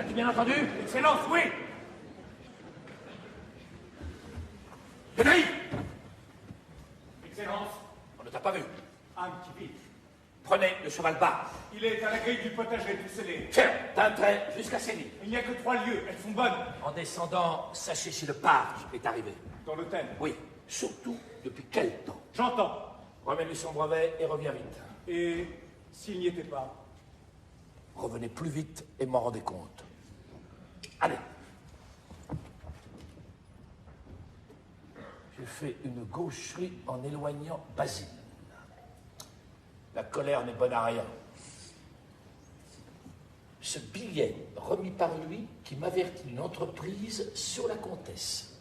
As-tu bien entendu? Excellence, oui. Gueneuil! Excellence. On ne t'a pas vu. Un petit vite. Prenez le cheval bas. Il est à la grille du potager tout scellé. Tiens, d'un trait jusqu'à Céline. Il n'y a que 3 lieues, elles sont bonnes. En descendant, sachez si le page est arrivé. Dans l'hôtel. Oui, surtout depuis quel temps? J'entends. Remets-lui son brevet et reviens vite. Et s'il n'y était pas? Revenez plus vite et m'en rendez compte. Allez. J'ai fait une gaucherie en éloignant Basile. La colère n'est bonne à rien. Ce billet remis par lui qui m'avertit d'une entreprise sur la comtesse.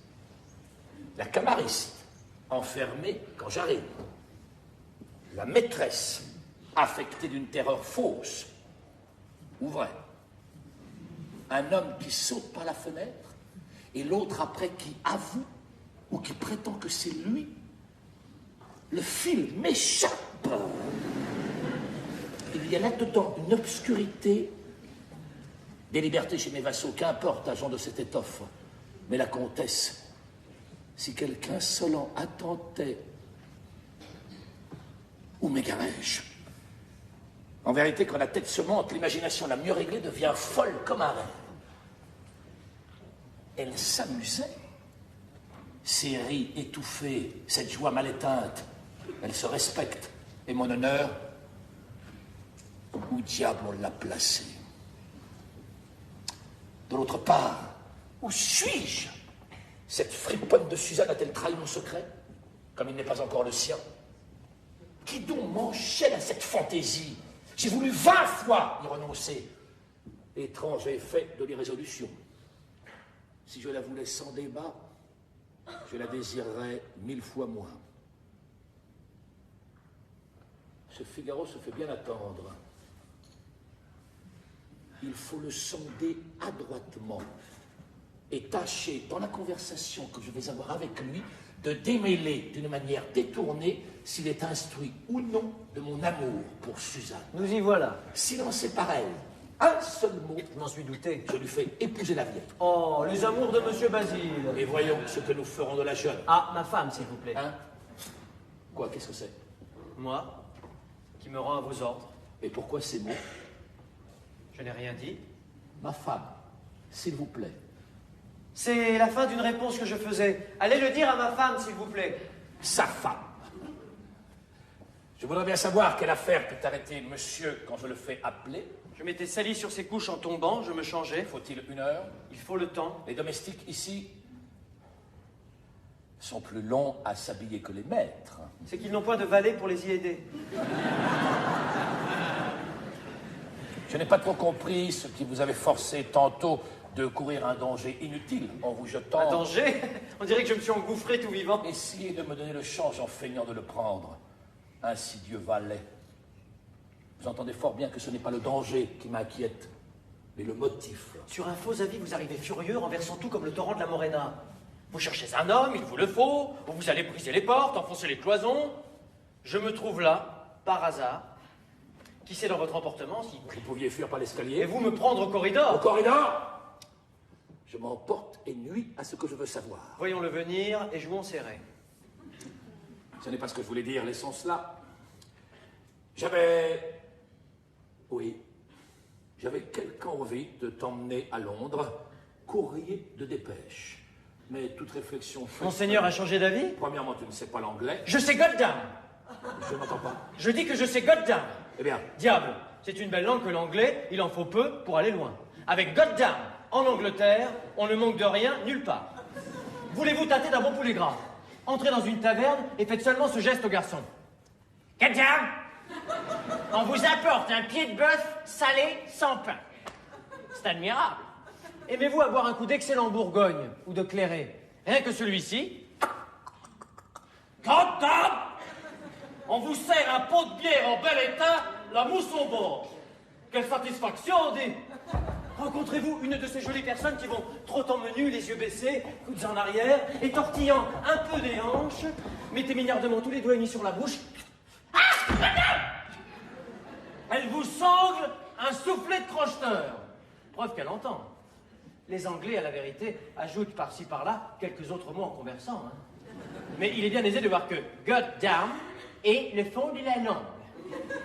La camariste, enfermée quand j'arrive. La maîtresse, affectée d'une terreur fausse ou vraie. Un homme qui saute par la fenêtre et l'autre après qui avoue ou qui prétend que c'est lui. Le fil m'échappe. Il y a là-dedans une obscurité. Des libertés chez mes vassaux, qu'importe, agent de cette étoffe. Mais la comtesse, si quelque insolent attentait, où m'égarais-je? En vérité, quand la tête se monte, l'imagination la mieux réglée devient folle comme un rêve. Elle s'amusait. Ces rires étouffés, cette joie mal éteinte, elle se respecte. Et mon honneur, où diable on l'a placé? De l'autre part, où suis-je? Cette friponne de Suzanne a-t-elle trahi mon secret, comme il n'est pas encore le sien? Qui donc m'enchaîne à cette fantaisie? J'ai voulu 20 fois y renoncer. Étrange effet de l'irrésolution. Si je la voulais sans débat, je la désirerais 1000 fois moins. Ce Figaro se fait bien attendre. Il faut le sonder adroitement et tâcher, dans la conversation que je vais avoir avec lui, de démêler d'une manière détournée s'il est instruit ou non de mon amour pour Suzanne. Nous y voilà. S'il en sait pareil, un seul mot, Je m'en suis douté. je lui fais épouser la vieille. Oh, les amours de Monsieur Basile. Et voyons ce que nous ferons de la jeune. Ah, ma femme, s'il vous plaît. Hein? Quoi, qu'est-ce que c'est? Moi, qui me rend à vos ordres. Et pourquoi ces mots? Je n'ai rien dit. Ma femme, s'il vous plaît. C'est la fin d'une réponse que je faisais. Allez le dire à ma femme, s'il vous plaît. Sa femme. Je voudrais bien savoir quelle affaire peut arrêter monsieur quand je le fais appeler. Je m'étais sali sur ses couches en tombant, je me changeais. Faut-il 1 heure? Il faut le temps. Les domestiques ici sont plus longs à s'habiller que les maîtres. C'est qu'ils n'ont point de valet pour les y aider. Je n'ai pas trop compris ce qui vous avait forcé tantôt de courir un danger inutile en vous jetant... Un danger? On dirait que je me suis engouffré tout vivant. Essayez de me donner le change en feignant de le prendre. Ainsi Dieu valait. Vous entendez fort bien que ce n'est pas le danger qui m'inquiète, mais le motif. Sur un faux avis, vous arrivez furieux, renversant tout comme le torrent de la Morena. Vous cherchez un homme, il vous le faut, ou vous allez briser les portes, enfoncer les cloisons. Je me trouve là, par hasard. Qui sait dans votre emportement si... Vous pouviez fuir par l'escalier. Et vous me prendre au corridor. Au corridor? Je m'emporte et nuis à ce que je veux savoir. Voyons-le venir et jouons serré. Ce n'est pas ce que je voulais dire, laissons cela. Oui, j'avais quelque envie de t'emmener à Londres, courrier de dépêche. Mais toute réflexion faite... Monseigneur a changé d'avis? Premièrement, tu ne sais pas l'anglais. Je sais goddamn. Je n'entends pas. Je dis que je sais goddamn. Eh bien, Diable, c'est une belle langue que l'anglais, il en faut peu pour aller loin. Avec goddamn, en Angleterre, on ne manque de rien nulle part. Voulez-vous tâter d'un bon poulet gras? Entrez dans une taverne et faites seulement ce geste au garçon. Goddamn! On vous apporte un pied de bœuf salé sans pain. C'est admirable. Aimez-vous avoir un coup d'excellent Bourgogne ou de Clairé? Rien que celui-ci. Goddamn! On vous sert un pot de bière en bel état, la mousse au bord. Quelle satisfaction, on dit. Rencontrez-vous une de ces jolies personnes qui vont trottant menu, les yeux baissés, coudes en arrière, et tortillant un peu des hanches, mettez mignardement tous les doigts unis sur la bouche. Ah! Elle vous sangle un soufflet de crocheteur. preuve qu'elle entend. Les Anglais, à la vérité, ajoutent par-ci par-là quelques autres mots en conversant. Hein. Mais il est bien aisé de voir que goddamn est le fond de la langue.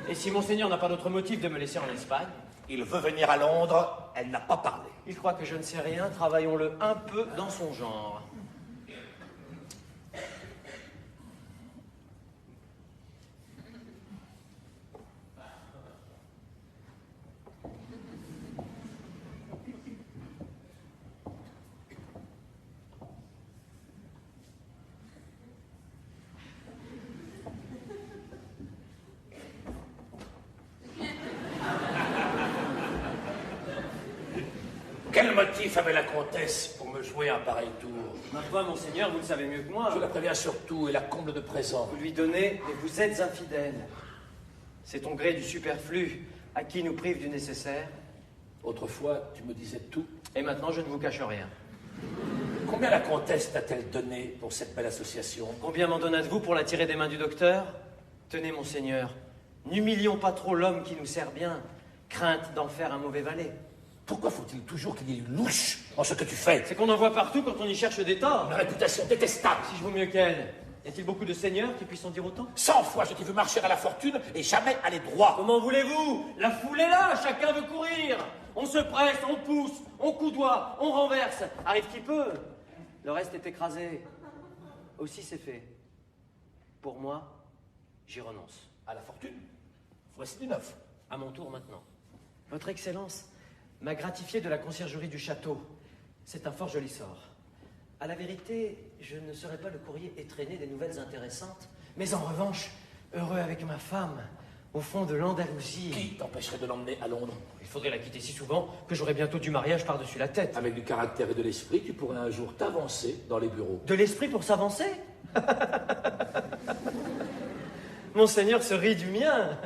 Et si Monseigneur n'a pas d'autre motif de me laisser en Espagne... Il veut venir à Londres, elle n'a pas parlé. Il croit que je ne sais rien, travaillons-le un peu dans son genre. Quel motif avait la comtesse pour me jouer un pareil tour? Ma foi, Monseigneur, vous le savez mieux que moi. Je la préviens surtout et la comble de présent. Vous lui donnez, mais vous êtes infidèle. C'est ton gré du superflu à qui nous prive du nécessaire. Autrefois, tu me disais tout. Et maintenant, je ne vous cache rien. Combien la comtesse t'a-t-elle donné pour cette belle association? Combien m'en donnâtes-vous pour la tirer des mains du docteur? Tenez, Monseigneur, n'humilions pas trop l'homme qui nous sert bien, crainte d'en faire un mauvais valet. Pourquoi faut-il toujours qu'il y ait une louche en ce que tu fais? C'est qu'on en voit partout quand on y cherche des torts. Une réputation détestable. Si je vaux mieux qu'elle, y a-t-il beaucoup de seigneurs qui puissent en dire autant? 100 fois je t'ai vu marcher à la fortune et jamais aller droit. Comment voulez-vous? La foule est là, chacun veut courir. On se presse, on pousse, on coudoie, on renverse. Arrive qui peut. Le reste est écrasé. Aussi c'est fait. Pour moi, j'y renonce. À la fortune? Voici du neuf. À mon tour maintenant. Votre Excellence m'a gratifié de la conciergerie du château. C'est un fort joli sort. À la vérité, je ne serai pas le courrier étraîné des nouvelles intéressantes, mais en revanche, heureux avec ma femme, au fond de l'Andalousie. Qui t'empêcherait de l'emmener à Londres? Il faudrait la quitter si souvent que j'aurai bientôt du mariage par-dessus la tête. Avec du caractère et de l'esprit, tu pourrais un jour t'avancer dans les bureaux. De l'esprit pour s'avancer? Monseigneur se rit du mien.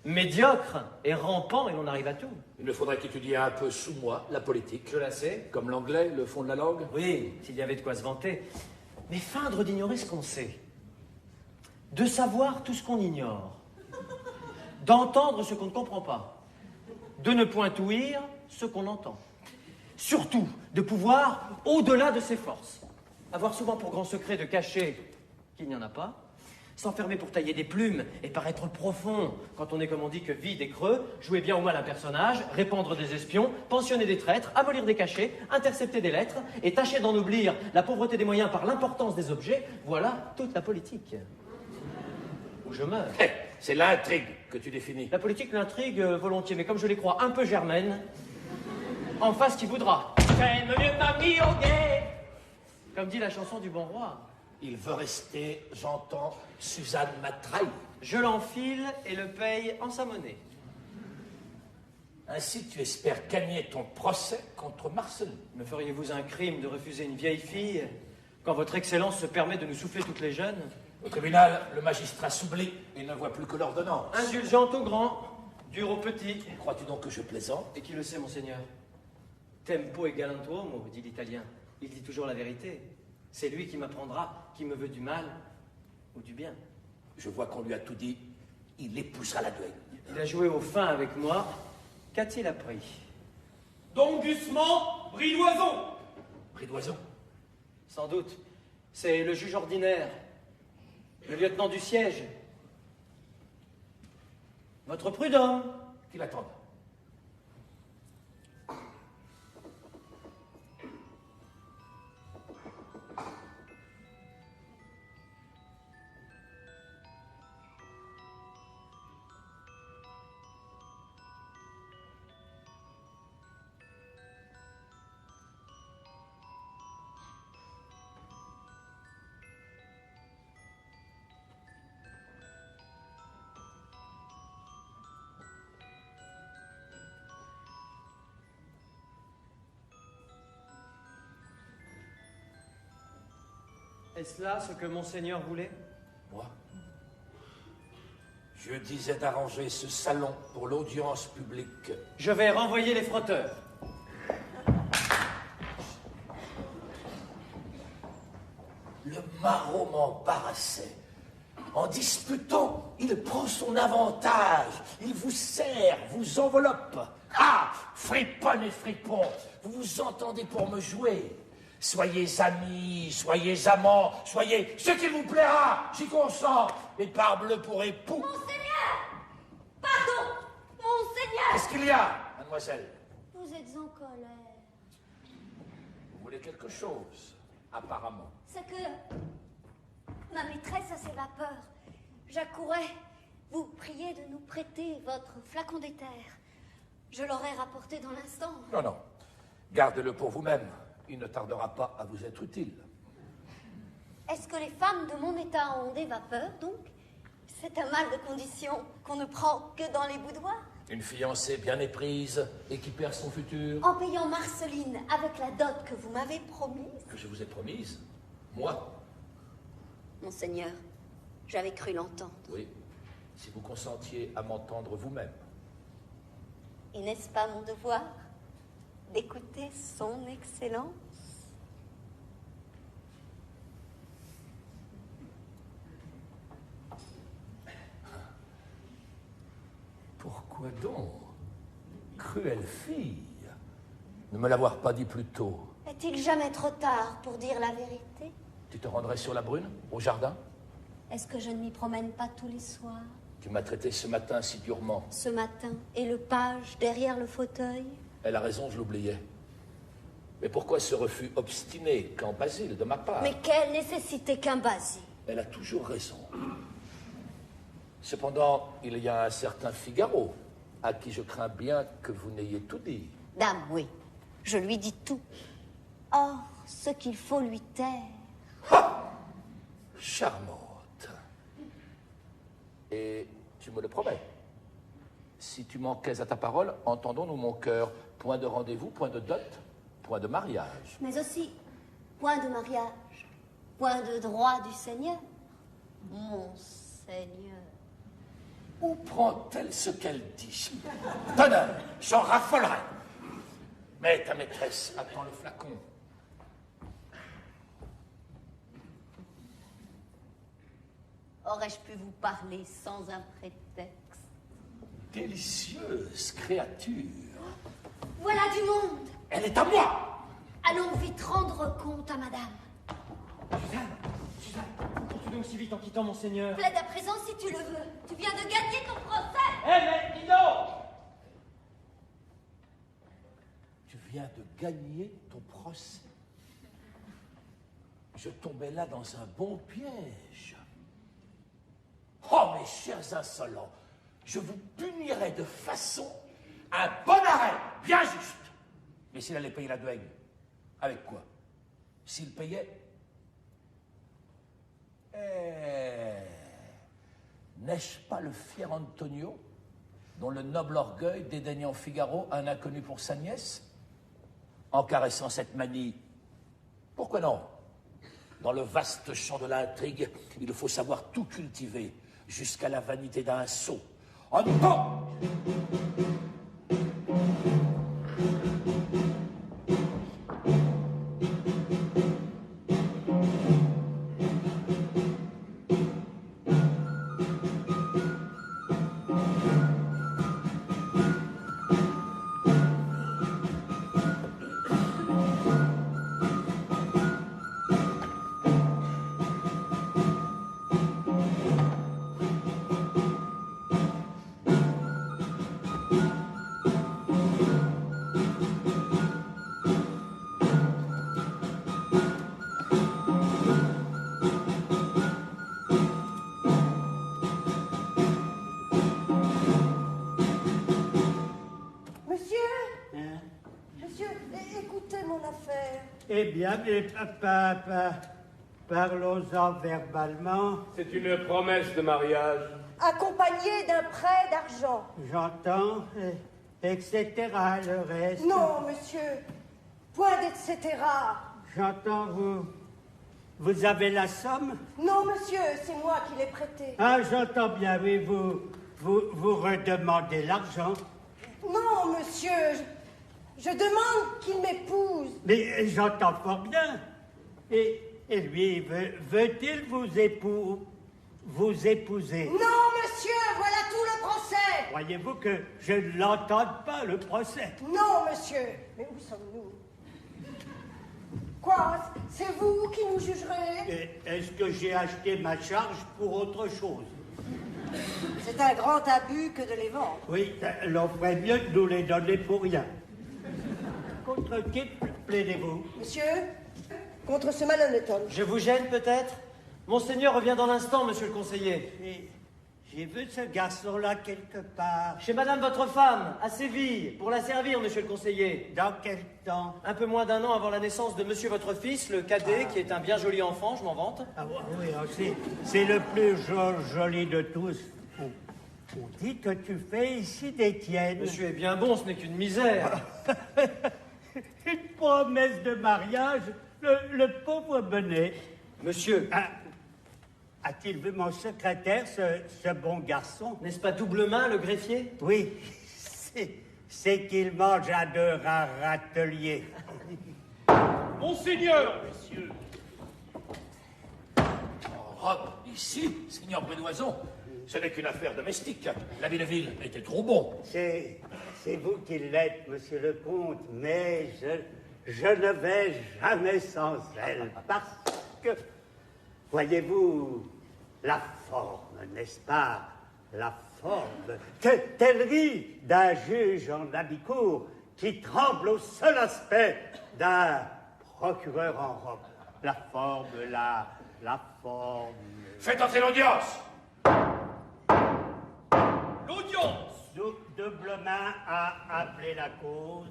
Médiocre et rampant, et l'on arrive à tout. Il me faudrait qu'étudier un peu sous moi la politique. Je la sais. Comme l'anglais, le fond de la langue. Oui, s'il y avait de quoi se vanter. Mais feindre d'ignorer ce qu'on sait. De savoir tout ce qu'on ignore. D'entendre ce qu'on ne comprend pas. De ne point ouïr ce qu'on entend. Surtout, de pouvoir au-delà de ses forces. Avoir souvent pour grand secret de cacher qu'il n'y en a pas. S'enfermer pour tailler des plumes et paraître profond quand on est, comme on dit, que vide et creux, jouer bien ou mal un personnage, répandre des espions, pensionner des traîtres, abolir des cachets, intercepter des lettres et tâcher d'en oublier la pauvreté des moyens par l'importance des objets, voilà toute la politique. Ou je meurs. C'est l'intrigue que tu définis. La politique, l'intrigue, volontiers, mais comme je les crois un peu germaines, en face qui voudra. J'aime mieux mamie au guet, comme dit la chanson du bon roi. Il veut rester, j'entends, Suzanne m'a trahi. Je l'enfile et le paye en sa monnaie. Ainsi, tu espères gagner ton procès contre Marceline. Me feriez-vous un crime de refuser une vieille fille quand votre Excellence se permet de nous souffler toutes les jeunes? Au tribunal, le magistrat s'oublie et ne voit plus que l'ordonnance. Indulgente au grand, dure au petit. Crois-tu donc que je plaisante? Et qui le sait, Monseigneur? Tempo e galantuomo, dit l'Italien. Il dit toujours la vérité. C'est lui qui m'apprendra qui me veut du mal ou du bien. Je vois qu'on lui a tout dit. Il épousera la duègne. Il a joué au fin avec moi. Qu'a-t-il appris? Don Gusman, Bridoison. Bridoison? Sans doute. C'est le juge ordinaire, le lieutenant du siège. Votre prud'homme. Qu'il attende. Est-ce là ce que Monseigneur voulait? Moi? Je disais d'arranger ce salon pour l'audience publique. Je vais renvoyer les frotteurs. Le maraud m'embarrassait. En disputant, il prend son avantage. Il vous serre, vous enveloppe. Ah! Friponne et fripon, vous vous entendez pour me jouer. Soyez amis, soyez amants, soyez ce qu'il vous plaira, j'y consens. Et parbleu pour époux. Monseigneur! Pardon! Monseigneur! Qu'est-ce qu'il y a, mademoiselle? Vous êtes en colère. Vous voulez quelque chose, apparemment. C'est que ma maîtresse a ses vapeurs. J'accourais vous prier de nous prêter votre flacon d'éther. Je l'aurais rapporté dans l'instant. Non, non. Gardez-le pour vous-même. Il ne tardera pas à vous être utile. Est-ce que les femmes de mon état ont des vapeurs, donc? C'est un mal de condition qu'on ne prend que dans les boudoirs. Une fiancée bien éprise et qui perd son futur. En payant Marceline avec la dot que vous m'avez promise. Que je vous ai promise? Moi? Monseigneur, j'avais cru l'entendre. Oui, si vous consentiez à m'entendre vous-même. Et n'est-ce pas mon devoir d'écouter son excellence? Pourquoi donc, cruelle fille, ne me l'avoir pas dit plus tôt? Est-il jamais trop tard pour dire la vérité? Tu te rendrais sur la Brune, au jardin? Est-ce que je ne m'y promène pas tous les soirs? Tu m'as traité ce matin si durement. Ce matin, et le page derrière le fauteuil? Elle a raison, je l'oubliais. Mais pourquoi ce refus obstiné quand Basile, de ma part? Mais quelle nécessité qu'un Basile! Elle a toujours raison. Cependant, il y a un certain Figaro, à qui je crains bien que vous n'ayez tout dit. Dame, oui, je lui dis tout. Or, ce qu'il faut lui taire... Ha! Charmante. Et tu me le promets. Si tu manquais à ta parole, entendons-nous mon cœur. Point de rendez-vous, point de dot, point de mariage. Mais aussi, point de mariage, point de droit du Seigneur. Monseigneur. Où prend-elle ce qu'elle dit? Tonnerre, j'en raffolerai. Mais ta maîtresse attend le flacon. Aurais-je pu vous parler sans un prétexte? Délicieuse créature. Voilà du monde! Elle est à moi! Allons vite rendre compte à madame. Suzanne, qu'entends-tu donc si vite en quittant monseigneur? Plaide à présent si tu le veux. Tu viens de gagner ton procès! Mais dis donc! Tu viens de gagner ton procès. Je tombais là dans un bon piège. Oh, mes chers insolents, je vous punirai de façon un bon arrêt, bien juste. Mais s'il allait payer la douane, avec quoi? S'il payait... N'est-ce pas le fier Antonio, dont le noble orgueil dédaignant Figaro, un inconnu pour sa nièce? En caressant cette manie, pourquoi non? Dans le vaste champ de l'intrigue, il faut savoir tout cultiver, jusqu'à la vanité d'un sot. En bon! Eh bien, mais parlons-en verbalement. C'est une promesse de mariage. Accompagné d'un prêt d'argent. J'entends, etc. le reste. Non, monsieur, point d'etc. J'entends, vous avez la somme? Non, monsieur, c'est moi qui l'ai prêté. Ah, j'entends bien, oui, vous redemandez l'argent. Non, monsieur, je demande qu'il m'épouse. Mais j'entends fort bien. Et lui, veut-il vous épouser? Non, monsieur, voilà tout le procès. Croyez-vous que je ne l'entende pas, le procès? Non, monsieur. Mais où sommes-nous? Quoi? C'est vous qui nous jugerez? Et est-ce que j'ai acheté ma charge pour autre chose? C'est un grand abus que de les vendre. Oui, l'on ferait mieux de nous les donner pour rien. Contre qui plaidez-vous? Monsieur, contre ce malhonnête homme. Je vous gêne peut-être? Monseigneur revient dans l'instant, monsieur le conseiller. Et j'ai vu ce garçon-là quelque part. Chez madame votre femme, à Séville, pour la servir, monsieur le conseiller. Dans quel temps? Un peu moins d'un an avant la naissance de monsieur votre fils, le cadet, qui est un bien joli enfant, je m'en vante. Ah oui, c'est le plus joli de tous. On dit que tu fais ici des tiennes. Monsieur est bien bon, ce n'est qu'une misère. Une promesse de mariage, le pauvre Benet. Monsieur, A-t-il vu mon secrétaire, ce bon garçon? n'est-ce pas double main, le greffier? Oui, c'est qu'il mange à de rares râteliers. Monseigneur, messieurs. En robe, ici, seigneur Brédoison, ce n'est qu'une affaire domestique. La Villeville était trop bon. C'est vous qui l'êtes, monsieur le comte, mais je ne vais jamais sans elle, parce que, voyez-vous, la forme, n'est-ce pas? La forme, telle rit d'un juge en habit court qui tremble au seul aspect d'un procureur en robe. La forme, la forme. Faites entrer l'audience. L'audience. Double main a appelé la cause.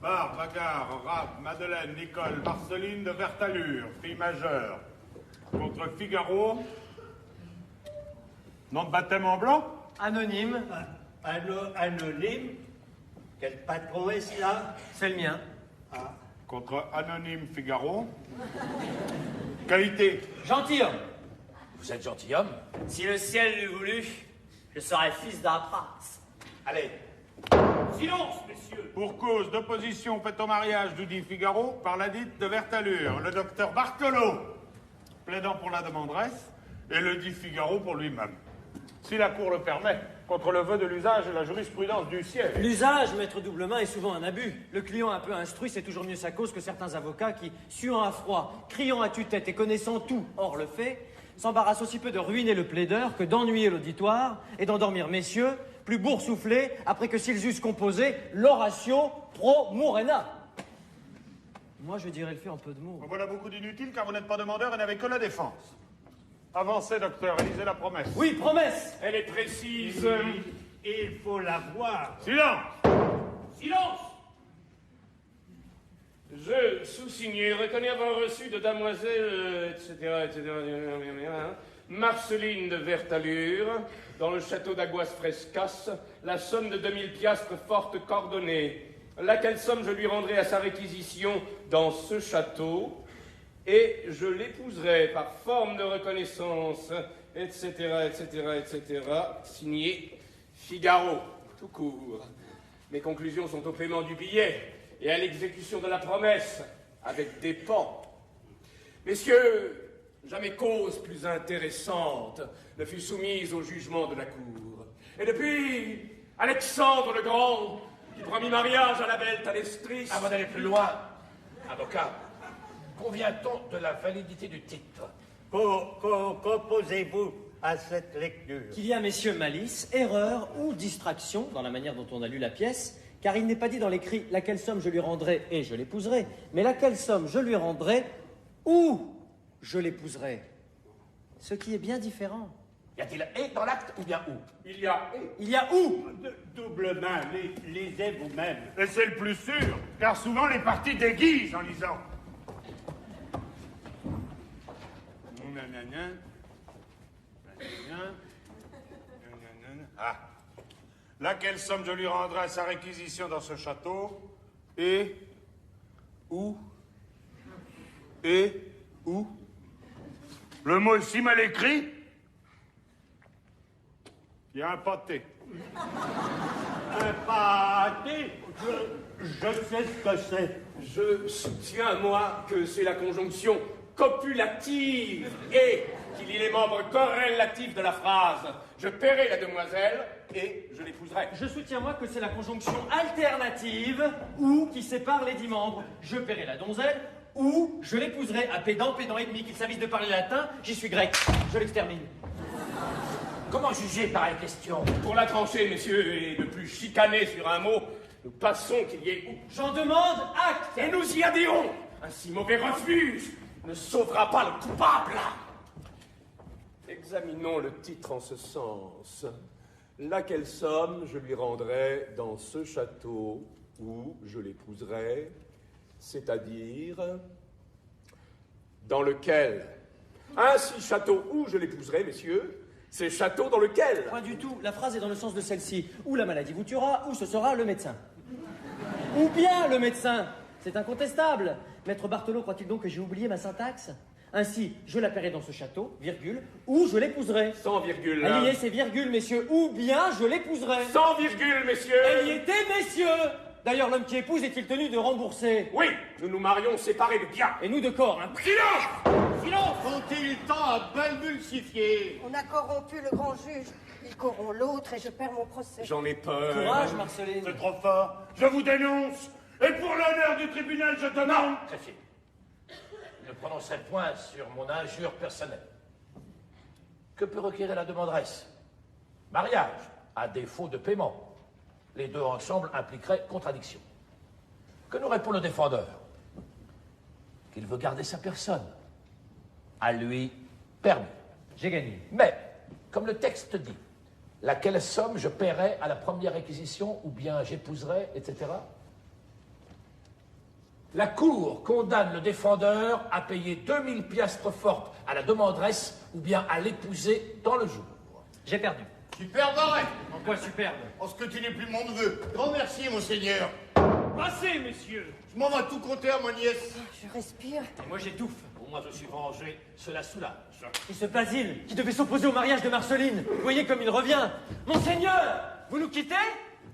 Barbe, Bagarre, Rabe, Madeleine, Nicole, Marceline de Vertalure, fille majeure. Contre Figaro. Nom de baptême en blanc? Anonyme, Anonyme. Quel patron est-ce là? c'est le mien. Contre Anonyme Figaro. Qualité. Gentilhomme, Vous êtes gentilhomme. si le ciel l'eût voulu, je serais fils d'un prince. Allez, Silence, messieurs. Pour cause d'opposition faite au mariage d'Oudi Figaro par la dite de Vertalure, le docteur Barthelot, plaidant pour la demanderesse, et le dit Figaro pour lui-même. Si la Cour le permet, contre le vœu de l'usage et la jurisprudence du siège. L'usage, maître Doublemain, est souvent un abus. Le client un peu instruit, c'est toujours mieux sa cause que certains avocats qui, suant à froid, criant à tue-tête et connaissant tout, hors le fait, s'embarrassent aussi peu de ruiner le plaideur que d'ennuyer l'auditoire et d'endormir messieurs, plus boursouflés, après que s'ils eussent composé l'oratio pro murena. Moi, je dirais le fait en peu de mots. En voilà beaucoup d'inutiles car vous n'êtes pas demandeur et n'avez que la défense. Avancez, docteur, et lisez la promesse. Oui, promesse! Elle est précise. Il faut la voir. Silence! Silence. Je, sous-signé, reconnais avoir reçu de damoiselle, etc., Marceline de Vertalure, dans le château d'Aguas Frescas, la somme de 2000 piastres fortes coordonnées, laquelle somme je lui rendrai à sa réquisition dans ce château, et je l'épouserai par forme de reconnaissance, etc., signé Figaro, tout court. Mes conclusions sont au paiement du billet et à l'exécution de la promesse, avec des pans. Messieurs, jamais cause plus intéressante ne fut soumise au jugement de la Cour. Et depuis Alexandre le Grand, qui promit mariage à la belle Thalestris... avant d'aller plus loin, avocat, convient-on de la validité du titre? Qu'opposez-vous à cette lecture? Qu'il y a, messieurs, malice, erreur ou distraction dans la manière dont on a lu la pièce, car il n'est pas dit dans l'écrit laquelle somme je lui rendrai et je l'épouserai, mais laquelle somme je lui rendrai ou je l'épouserai. Ce qui est bien différent. Y a-t-il et dans l'acte ou bien où? Il y a... Il y a où? Double main, lisez vous-même. Et c'est le plus sûr, car souvent les parties déguisent en lisant. Ah. Laquelle somme je lui rendrai à sa réquisition dans ce château? Et où? Et où? Le mot est si mal écrit. Il y a un pâté. Un pâté? Je sais ce que c'est. Je soutiens, moi, que c'est la conjonction copulative et qu'il y ait les membres corrélatifs de la phrase « Je paierai la demoiselle et je l'épouserai ». Je soutiens, moi, que c'est la conjonction alternative ou qui sépare les 10 membres. Je paierai la donzelle ou je l'épouserai. À pédant et demi, qu'il s'avise de parler latin, j'y suis grec. Je l'extermine. Comment juger pareille question? Pour la trancher, messieurs, et ne plus chicaner sur un mot, nous passons qu'il y ait où. J'en demande acte. Et nous y adhérons. Un si mauvais refuge ne sauvera pas le coupable. Examinons le titre en ce sens. Laquelle somme je lui rendrai dans ce château où je l'épouserai, c'est-à-dire dans lequel. Ainsi, château où je l'épouserai, messieurs, c'est château dans lequel. Pas du tout. La phrase est dans le sens de celle-ci. Ou la maladie vous tuera, ou ce sera le médecin. Ou bien le médecin. C'est incontestable. Maître Barthelot croit-il donc que j'ai oublié ma syntaxe? Ainsi, je la paierai dans ce château, virgule, ou je l'épouserai. Sans virgule. Elle y est, c'est virgule, messieurs. Ou bien je l'épouserai. Sans virgule, messieurs. Elle y était, messieurs. D'ailleurs, l'homme qui épouse est-il tenu de rembourser? Oui, nous nous marions séparés de biens. Et nous de corps, hein. Silence! Silence! Faut-il temps à balbulsifier? On a corrompu le grand juge. Il corrompt l'autre et je perds mon procès. J'en ai peur. Courage, Marceline. C'est trop fort. Je vous dénonce. Et pour l'honneur du tribunal, je demande... Greffier, je ne prononcerai point sur mon injure personnelle. Que peut requérir la demanderesse? Mariage, à défaut de paiement. Les deux ensemble impliqueraient contradiction. Que nous répond le défendeur? Qu'il veut garder sa personne. À lui, permis. J'ai gagné. Mais, comme le texte dit, laquelle somme je paierai à la première réquisition, ou bien j'épouserai, etc. La Cour condamne le défendeur à payer 2000 piastres fortes à la demanderesse, ou bien à l'épouser dans le jour. J'ai perdu. Superbe arrêt. En quoi superbe? En ce que tu n'es plus mon neveu. Grand merci, monseigneur. Passez, messieurs. Je m'en vais tout compter à ma nièce. Je respire. Et moi, j'étouffe. Pour moi, je suis vengé, cela soulage. Et ce Basile, qui devait s'opposer au mariage de Marceline, vous voyez comme il revient. Monseigneur, vous nous quittez?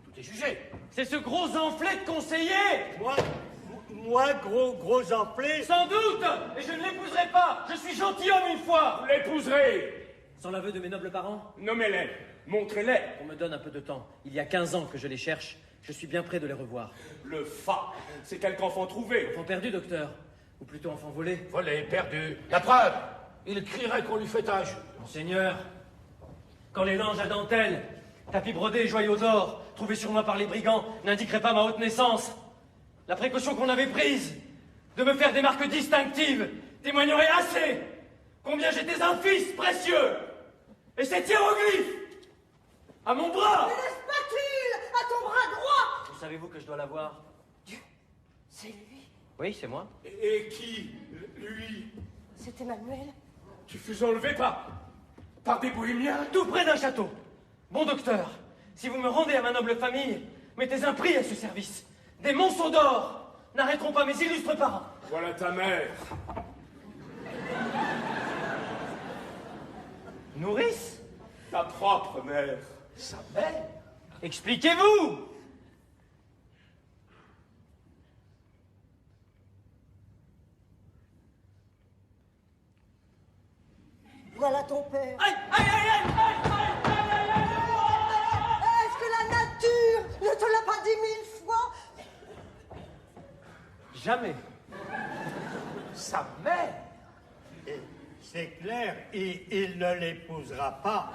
Tout est jugé. C'est ce gros enflé de conseiller. Moi, gros enflé. Sans doute. Et je ne l'épouserai pas. Je suis gentilhomme une fois. Vous l'épouserez. Sans l'aveu de mes nobles parents? Nommez-les. Montrez-les. On me donne un peu de temps. Il y a 15 ans que je les cherche. Je suis bien près de les revoir. Le fa, c'est quelque enfant trouvé. Enfant perdu, docteur. Ou plutôt enfant volé. Volé, perdu. La preuve, il crierait qu'on lui fait injure. Monseigneur, quand les langes à dentelle, tapis brodés et joyaux d'or, trouvés sur moi par les brigands, n'indiqueraient pas ma haute naissance, la précaution qu'on avait prise de me faire des marques distinctives témoignerait assez combien j'étais un fils précieux. Et cet hiéroglyphe à mon bras. Mais la spatule à ton bras droit. Vous savez-vous que je dois l'avoir? Dieu, c'est lui. Oui, c'est moi. Et qui, lui? C'est Emmanuel. Tu fus enlevé par des bohémiens? Tout près d'un château. Bon docteur, si vous me rendez à ma noble famille, mettez un prix à ce service. Des monceaux d'or n'arrêteront pas mes illustres parents. Voilà ta mère. Nourrice? Ta propre mère. Sa mère? Expliquez-vous! Voilà ton père. Aïe, aïe, aïe, aïe, aïe, aïe, aïe, aïe, aïe. Est-ce que la nature ne te l'a pas dit 1000 fois? Jamais. Sa mère? C'est clair, il ne l'épousera pas.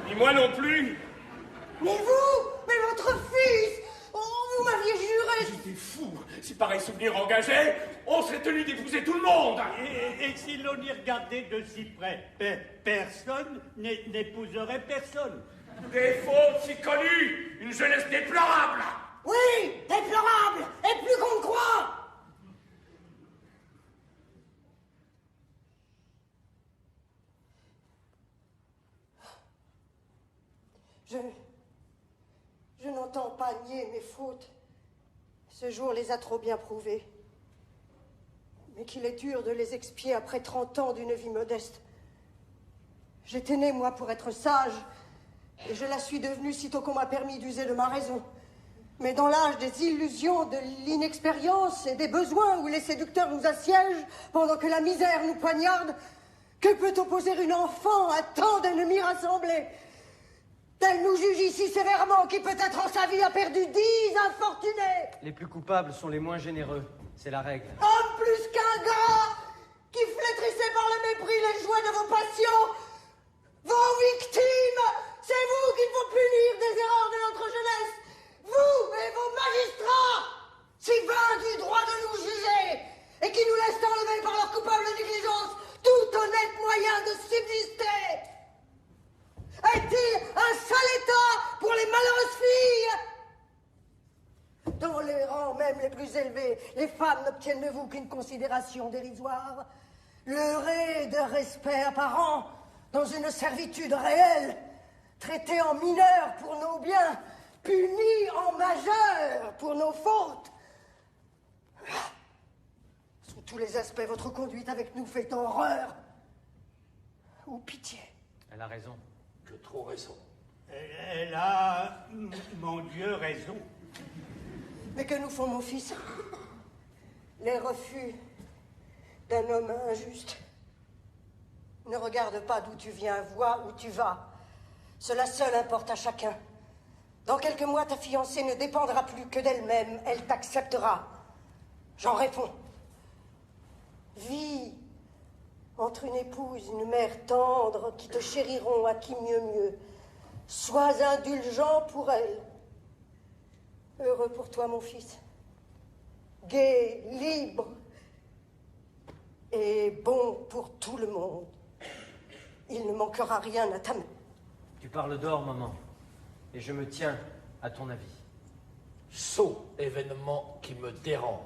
Ni moi non plus. Mais vous, mais votre fils. Oh, vous m'aviez juré. J'étais fou. Si pareil souvenir engageait, on serait tenu d'épouser tout le monde. Et si l'on y regardait de si près, personne n'épouserait personne. Des fautes si connues, une jeunesse déplorable. Oui, déplorable et plus qu'on ne croit. Je n'entends pas nier mes fautes. Ce jour les a trop bien prouvées. Mais qu'il est dur de les expier après 30 ans d'une vie modeste. J'étais né, moi, pour être sage, et je la suis devenue sitôt qu'on m'a permis d'user de ma raison. Mais dans l'âge des illusions, de l'inexpérience et des besoins où les séducteurs nous assiègent pendant que la misère nous poignarde, que peut opposer une enfant à tant d'ennemis rassemblés? Elle nous juge ici sévèrement, qui peut-être en sa vie a perdu 10 infortunés. Les plus coupables sont les moins généreux, c'est la règle. Homme plus qu'ingrat, qui flétrissez par le mépris les joies de vos passions, vos victimes, c'est vous qu'il faut punir des erreurs de notre jeunesse, vous et vos magistrats, si vains du droit de nous juger, et qui nous laissent enlever par leur coupable négligence tout honnête moyen de subsister. Est-il un sale état pour les malheureuses filles? Dans les rangs même les plus élevés, les femmes n'obtiennent de vous qu'une considération dérisoire, leurrées de respect apparent, dans une servitude réelle, traitées en mineurs pour nos biens, punies en majeurs pour nos fautes. Sous tous les aspects, votre conduite avec nous fait horreur ou pitié. Elle a raison. Que trop raison. Elle a, mon Dieu, raison. Mais que nous font, mon fils? Les refus d'un homme injuste. Ne regarde pas d'où tu viens, vois où tu vas. Cela seul importe à chacun. Dans quelques mois, ta fiancée ne dépendra plus que d'elle-même. Elle t'acceptera. J'en réponds. Vis entre une épouse, une mère tendre, qui te chériront à qui mieux. Sois indulgent pour elle. Heureux pour toi, mon fils. Gai, libre et bon pour tout le monde. Il ne manquera rien à ta main. Tu parles d'or, maman, et je me tiens à ton avis. Sot événement qui me dérange.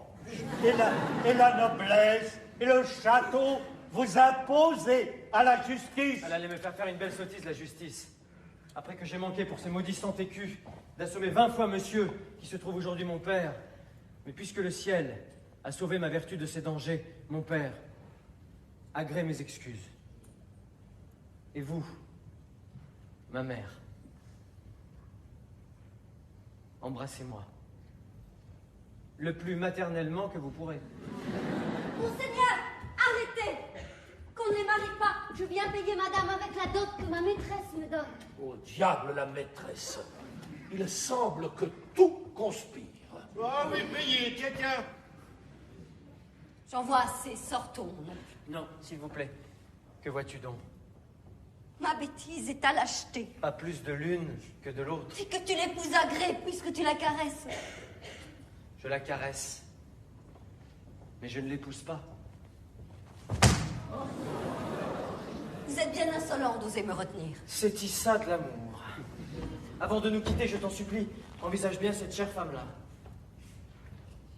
Et la noblesse et le château vous imposez à la justice. Elle allait me faire une belle sottise, la justice. Après que j'ai manqué pour ces maudits cent écus d'assommer 20 fois monsieur, qui se trouve aujourd'hui mon père. Mais puisque le ciel a sauvé ma vertu de ces dangers, mon père, agrée mes excuses. Et vous, ma mère, embrassez-moi. Le plus maternellement que vous pourrez. Monseigneur, arrêtez! Qu'on ne les marie pas. Je viens payer madame avec la dot que ma maîtresse me donne. Au diable la maîtresse. Il semble que tout conspire. Ah oui, payé, tiens. J'en vois assez, sortons. Non, s'il vous plaît. Que vois-tu donc? Ma bêtise est à lâcheté. Pas plus de l'une que de l'autre. C'est que tu l'épouses à gré puisque tu la caresses. Je la caresse. Mais je ne l'épouse pas. Vous êtes bien insolent d'oser me retenir. C'est ça de l'amour. Avant de nous quitter, je t'en supplie, envisage bien cette chère femme-là.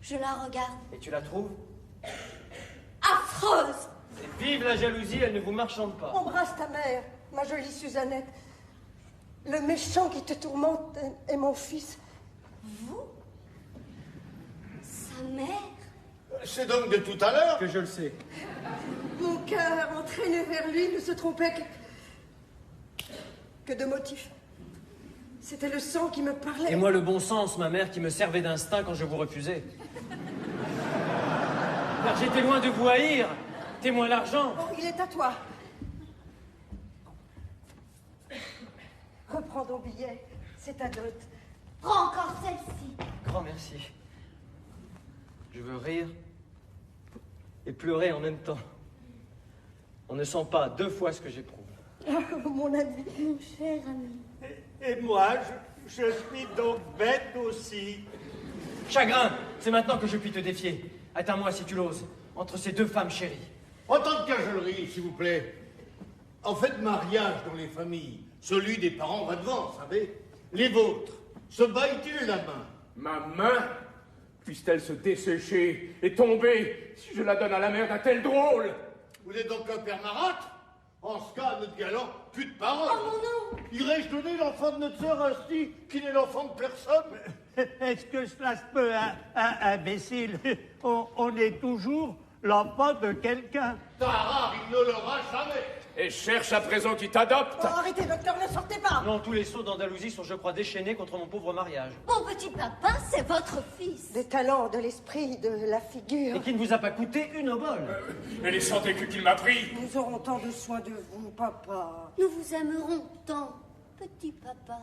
Je la regarde. Et tu la trouves? Affreuse! Et vive la jalousie, elle ne vous marchande pas. Embrasse ta mère, ma jolie Suzannette. Le méchant qui te tourmente est mon fils. Vous? Sa mère? C'est donc de tout à l'heure. Que je le sais. Mon cœur, entraîné vers lui, ne se trompait que de motifs. C'était le sang qui me parlait. Et moi le bon sens, ma mère, qui me servait d'instinct quand je vous refusais. Car j'étais loin de vous haïr. Témoin l'argent. Oh, il est à toi. Reprends ton billet, c'est ta dot. Prends encore celle-ci. Grand merci. Je veux rire et pleurer en même temps. On ne sent pas deux fois ce que j'éprouve. Oh, mon ami. Mon cher ami. Et moi, je suis donc bête aussi. Chagrin, c'est maintenant que je puis te défier. Atteins-moi si tu l'oses, entre ces deux femmes chéries. En tant que cajolerie, s'il vous plaît. En fait, mariage dans les familles, celui des parents va devant, savez. Les vôtres, se baillent-ils la main? Ma main, puisse-t-elle se dessécher et tomber si je la donne à la mère d'un tel drôle? Vous êtes donc un père marâtre? En ce cas, notre galant, plus de parole. Oh mon nom! Irais-je donner l'enfant de notre sœur ainsi qu'il est l'enfant de personne? Est-ce que cela se peut, imbécile? On est toujours l'enfant de quelqu'un. Tarare, il ne l'aura jamais. et cherche à présent qui t'adopte. Oh, arrêtez, docteur, ne sortez pas. Non, tous les sots d'Andalousie sont, je crois, déchaînés contre mon pauvre mariage. Mon petit papa, c'est votre fils. Des talents, de l'esprit, de la figure. Et qui ne vous a pas coûté une obole. Et les santé qu'il m'a pris. Nous aurons tant de soin de vous, papa. Nous vous aimerons tant, petit papa.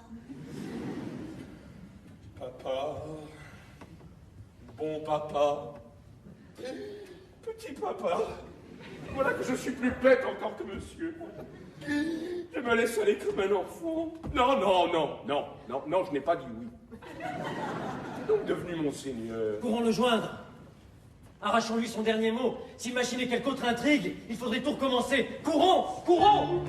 Papa, bon papa, petit papa, voilà que je suis plus bête encore que monsieur. Je me laisse aller comme un enfant. Non, je n'ai pas dit oui. C'est donc devenu mon seigneur. Courons le joindre. Arrachons-lui son dernier mot. S'il machinait quelque autre intrigue, il faudrait tout recommencer. Courons!